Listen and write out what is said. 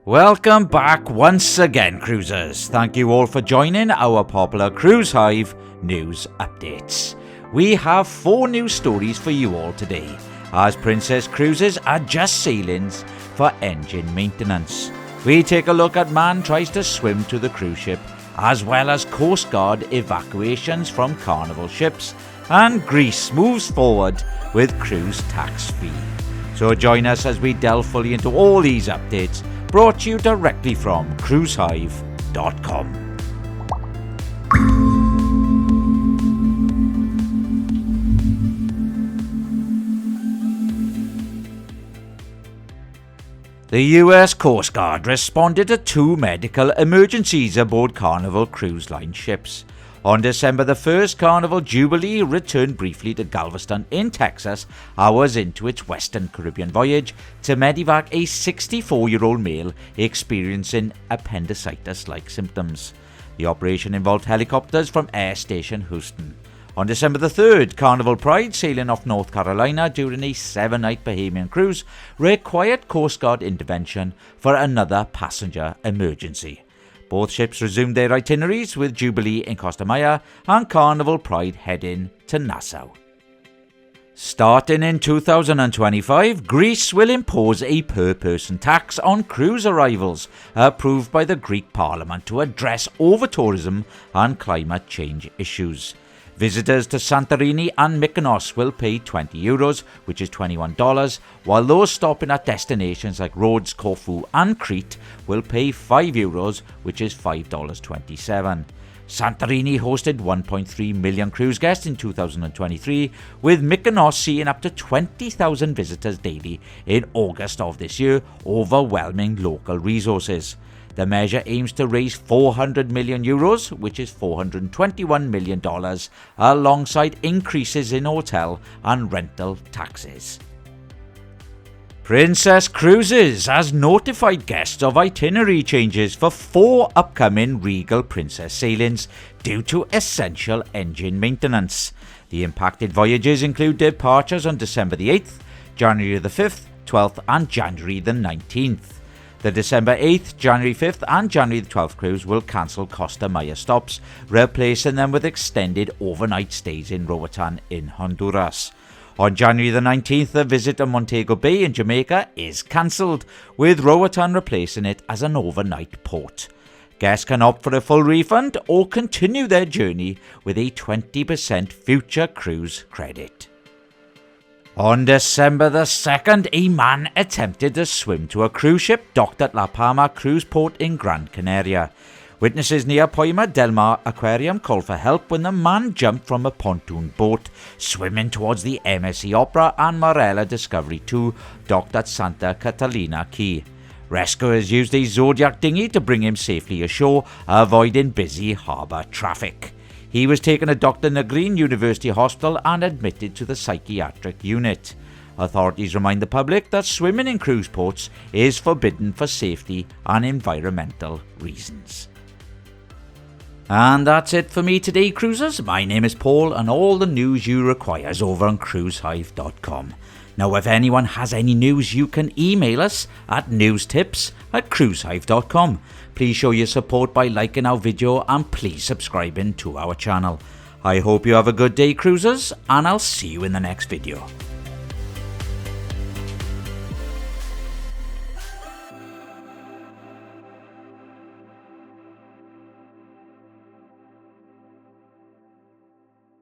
Welcome back once again, cruisers. Thank you all for joining our popular Cruise Hive news updates. We have 4 news stories for you all today, as Princess Cruises are just sailings for engine maintenance. We take a look at man tries to swim to the cruise ship, as well as Coast Guard evacuations from Carnival ships, and Greece moves forward with cruise tax free. So join us as we delve fully into all these updates, brought to you directly from cruisehive.com. The US Coast Guard responded to 2 medical emergencies aboard Carnival Cruise Line ships. On December the 1st, Carnival Jubilee returned briefly to Galveston in Texas, hours into its Western Caribbean voyage, to medevac a 64-year-old male experiencing appendicitis-like symptoms. The operation involved helicopters from Air Station Houston. On December the 3rd, Carnival Pride, sailing off North Carolina during a 7-night Bahamian cruise, required Coast Guard intervention for another passenger emergency. Both ships resumed their itineraries, with Jubilee in Costa Maya and Carnival Pride heading to Nassau. Starting in 2025, Greece will impose a per-person tax on cruise arrivals, approved by the Greek Parliament to address over-tourism and climate change issues. Visitors to Santorini and Mykonos will pay €20, which is $21, while those stopping at destinations like Rhodes, Corfu and Crete will pay €5, which is $5.27. Santorini hosted 1.3 million cruise guests in 2023, with Mykonos seeing up to 20,000 visitors daily in August of this year, overwhelming local resources. The measure aims to raise €400 million, which is $421 million, alongside increases in hotel and rental taxes. Princess Cruises has notified guests of itinerary changes for 4 upcoming Regal Princess sailings due to essential engine maintenance. The impacted voyages include departures on December the 8th, January the 5th, 12th and January the 19th. The December 8th, January 5th and January the 12th cruise will cancel Costa Maya stops, replacing them with extended overnight stays in Roatan in Honduras. On January the 19th, the visit to Montego Bay in Jamaica is cancelled, with Roatan replacing it as an overnight port. Guests can opt for a full refund or continue their journey with a 20% future cruise credit. On December the 2nd, a man attempted to swim to a cruise ship docked at La Palma Cruise Port in Gran Canaria. Witnesses near Poima del Mar Aquarium called for help when the man jumped from a pontoon boat, swimming towards the MSC Opera and Marella Discovery 2 docked at Santa Catalina Key. Rescuers used a Zodiac dinghy to bring him safely ashore, avoiding busy harbour traffic. He was taken to Dr. Negrin University Hospital and admitted to the psychiatric unit. Authorities remind the public that swimming in cruise ports is forbidden for safety and environmental reasons. And that's it for me today, cruisers. My name is Paul, and all the news you require is over on cruisehive.com. Now, if anyone has any news, you can email us at newstips@cruisehive.com. Please show your support by liking our video and please subscribing to our channel. I hope you have a good day, cruisers, and I'll see you in the next video.